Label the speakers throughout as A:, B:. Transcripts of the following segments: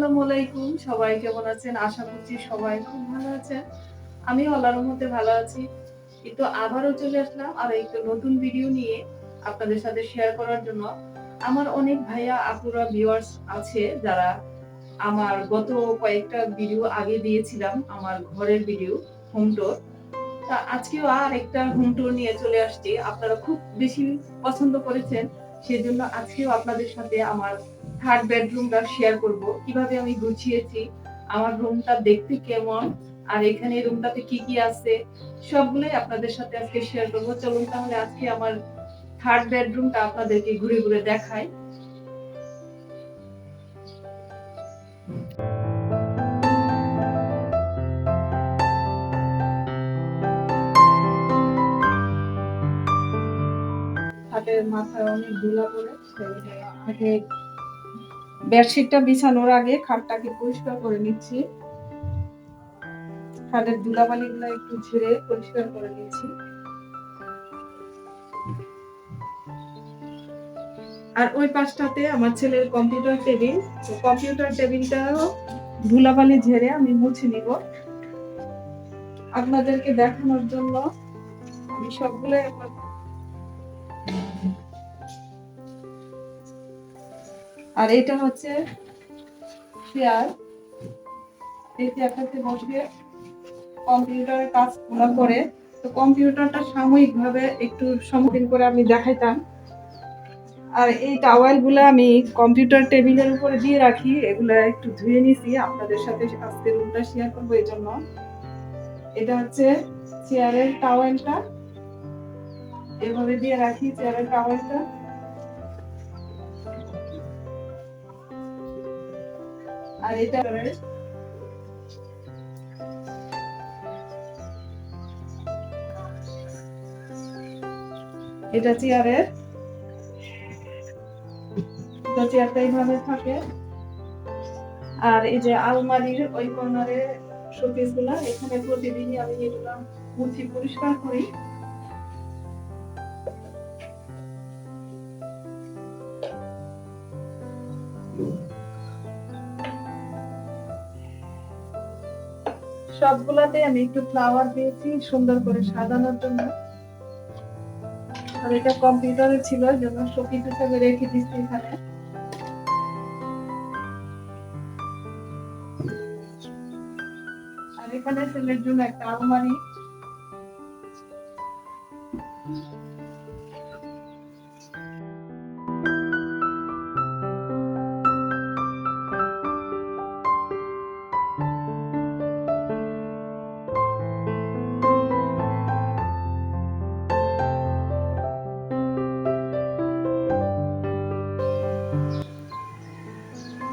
A: আসসালামু আলাইকুম, সবাই কেমন আছেন? আশা করছি সবাই খুব ভালো আছেন। আমিও আল্লাহর রহমতে ভালো আছি। কিন্তু আবারও চলে আসলাম আর একটা নতুন ভিডিও নিয়ে আপনাদের সাথে শেয়ার করার জন্য। আমার অনেক ভাইয়া আপুরা ভিউয়ার্স আছে যারা আমার গত কয়েকটা ভিডিও আগে দিয়েছিলাম আমার ঘরের ভিডিও হোম টুর। তা আজকেও আরেকটা হোম টুর নিয়ে চলে আসছি। আপনারা খুব বেশি পছন্দ করেছেন। সেজন্য আজকেও আপনাদের সাথে আমার থার্ড বেডরুমটা শেয়ার করব। কিভাবে আমি গুছিয়েছি, আমার রুমটা দেখতে কেমন, আর এখানে রুমটাতে কি কি আছে সবগুলোই আপনাদের সাথে আজকে শেয়ার করব। চলুন তাহলে আজকে আমার থার্ড বেডরুমটা আপনাদেরকে ঘুরে ঘুরে দেখাই। হাতের মাথায় অনেক ধুলা পড়ে, আগে বেডশিটটা বিছানোর আগে খাটটাকে পরিষ্কার করে নিচ্ছি। খাটের ধুলাবালিগুলো একটু ঝেড়ে পরিষ্কার করে নিচ্ছি। আর ওই পাশটাতে আমার ছেলের কম্পিউটার টেবিল, তো কম্পিউটার টেবিলটাও ধুলাবালি ঝেড়ে আমি মুছে নিব আপনাদেরকে দেখানোর জন্য। আমি সবগুলো আর এটা হচ্ছে চেয়ার, এই চেয়ারটাতে বসে কম্পিউটারের কাজগুলো করে। তো কম্পিউটারটা সাময়িকভাবে একটু সম্মুখীন করে আমি দেখাইতাম। আর এই টাওয়েল গুলা আমি কম্পিউটার টেবিলের উপরে দিয়ে রাখি, এগুলা একটু ধুয়ে নিছি আপনাদের সাথে আজকে রুমটা শেয়ার করবো এই জন্য। এটা হচ্ছে চেয়ারের টাওয়েলটা, এভাবে দিয়ে রাখি চেয়ারের টাওয়েলটা। আর এটা এটা চেয়ারের, চেয়ারটা এইভাবে থাকে। আর এই যে আলমারির ওই কর্নারে শোকেস গুলা, এখানে প্রতিদিনই আমি এগুলা মুছি পরিষ্কার করি। সবগুলাতে আমি একটু ফ্লাওয়ার দিয়েছি সুন্দর করে সাজানোর জন্য। আর এটা কম্পিউটারে ছিল জন্য শোকেস হিসেবে রেখে দিচ্ছি এখানে। আর এখানে ছেলের জন্য একটা আলমারি।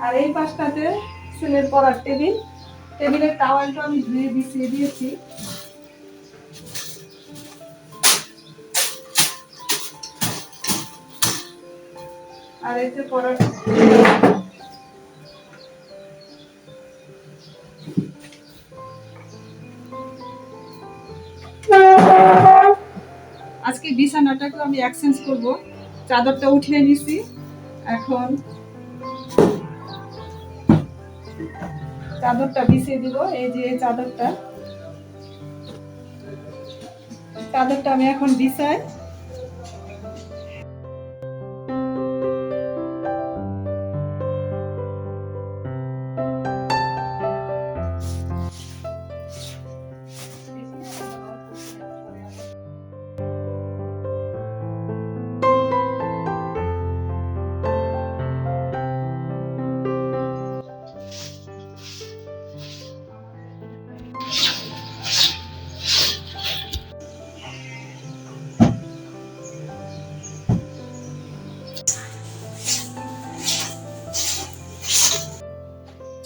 A: আর এই পাশটাতে ছেলের পড়ার টেবিল, টেবিলের টাওয়ালটা আমি ধুয়ে বিছিয়ে দিয়েছি। আর এই যে পড়ার আজকে বিছানাটাকে আমি এক্সচেঞ্জ করব, চাদরটা উঠিয়ে নিছি। এখন চাদরটা বিছিয়ে দিব। এই যে চাদরটা চাদরটা আমি এখন বিছাই।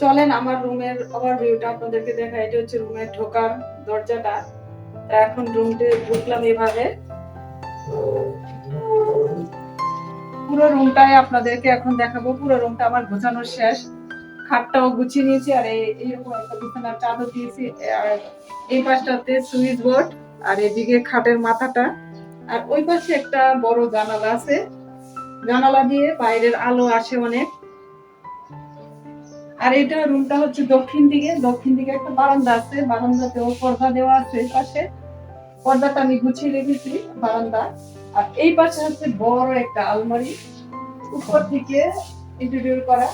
A: চলেন আমার রুমের ওভারভিউটা আপনাদেরকে দেখাই। এটা হচ্ছে রুমের ঢোকার দরজাটা। এখন রুমে ঢুকলাম এভাবে, পুরো রুমটাই আপনাদেরকে এখন দেখাবো। পুরো রুমটা আমার গোছানো শেষ, খাটটাও গুছিয়ে নিয়েছি। আর এইরকম একটা বিছানার চাদর দিয়েছি। আর এই পাশটাতে সুইচ বোর্ড, আর এদিকে খাটের মাথাটা। আর ওই পাশে একটা বড় জানালা আছে, জানালা দিয়ে বাইরের আলো আসে অনেক। আর এটা রুমটা হচ্ছে দক্ষিণ দিকে একটা বারান্দা আছে, বারান্দাতেও পর্দা দেওয়া আছে। পাশে পর্দাটা আমি গুছিয়ে রেখেছি বারান্দা। আর এই পাশে হচ্ছে বড় একটা আলমারি, উপর থেকে ইন্টেরিয়র করা।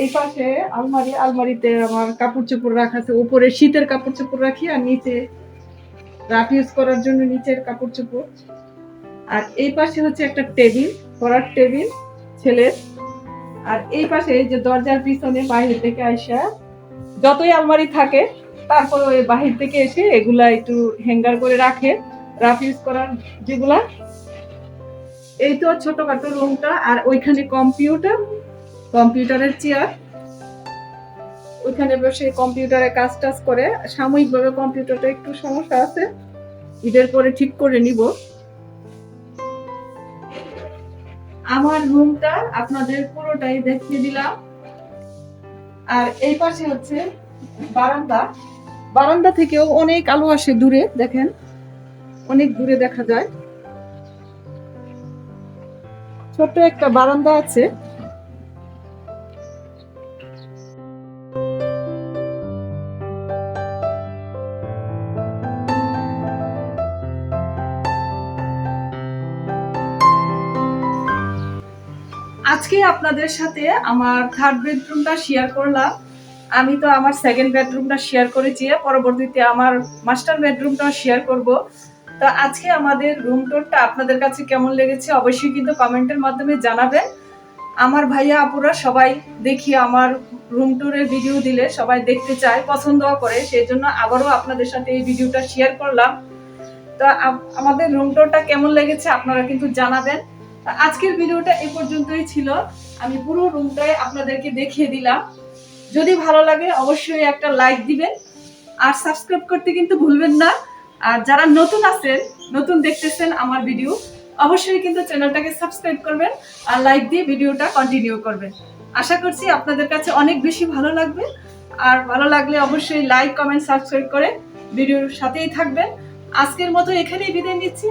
A: এই পাশে আলমারিতে আমার কাপড় চোপড় রাখা আছে। উপরে শীতের কাপড় চোপড় রাখি, আর নিচে রাফ ইউজ করার জন্য নিচের কাপড় চোপড়। আর এই পাশে হচ্ছে একটা টেবিল, পড়ার টেবিল ছেলের। আর এই পাশে যে দরজার পিছনে বাইরে থেকে আইসা যতই আলমারি থাকে, তারপরে ওই বাহির থেকে এসে এগুলা একটু হ্যাঙ্গার করে রাখে, রাফ ইউজ করার যেগুলা। এই তো ছোটখাটো রুমটা। আর ওইখানে কম্পিউটারের চেয়ার, ওইখানে বসে কম্পিউটারে কাজ টাজ করে। সাময়িকভাবে কম্পিউটারটা একটু সমস্যা আছে, ঈদের পরে ঠিক করে নিব। আমার রুমটা আপনাদের পুরোটাই দেখিয়ে দিলাম। আর এই পাশে হচ্ছে বারান্দা থেকেও অনেক আলো আসে দূরে, দেখেন অনেক দূরে দেখা যায়। ছোট্ট একটা বারান্দা আছে। আজকে আপনাদের সাথে আমার থার্ড বেডরুমটা শেয়ার করলাম। আমি তো আমার সেকেন্ড বেডরুমটা শেয়ার করেছি, পরবর্তীতে আমার মাস্টার বেডরুমটা শেয়ার করব। তো আজকে আমাদের রুম টুরটা আপনাদের কাছে কেমন লেগেছে অবশ্যই কিন্তু কমেন্টের মাধ্যমে জানাবেন। আমার ভাইয়া আপুরা সবাই দেখি আমার রুম টুরের ভিডিও দিলে সবাই দেখতে চায়, পছন্দ করে, সেই জন্য আবারও আপনাদের সাথে এই ভিডিওটা শেয়ার করলাম। তো আমাদের রুম টুরটা কেমন লেগেছে আপনারা কিন্তু জানাবেন। আজকের ভিডিওটা এই পর্যন্তই ছিল। আমি পুরো রুমটাই আপনাদেরকে দেখিয়ে দিলাম। যদি ভালো লাগে অবশ্যই একটা লাইক দিবেন, আর সাবস্ক্রাইব করতে কিন্তু ভুলবেন না। আর যারা নতুন দেখতেছেন আমার ভিডিও, অবশ্যই কিন্তু চ্যানেলটাকে সাবস্ক্রাইব করবেন আর লাইক দিয়ে ভিডিওটা কন্টিনিউ করবেন। আশা করছি আপনাদের কাছে অনেক বেশি ভালো লাগবে। আর ভালো লাগলে অবশ্যই লাইক, কমেন্ট, সাবস্ক্রাইব করে ভিডিওর সাথেই থাকবেন। আজকের মতো এখানেই বিদায় নিচ্ছি।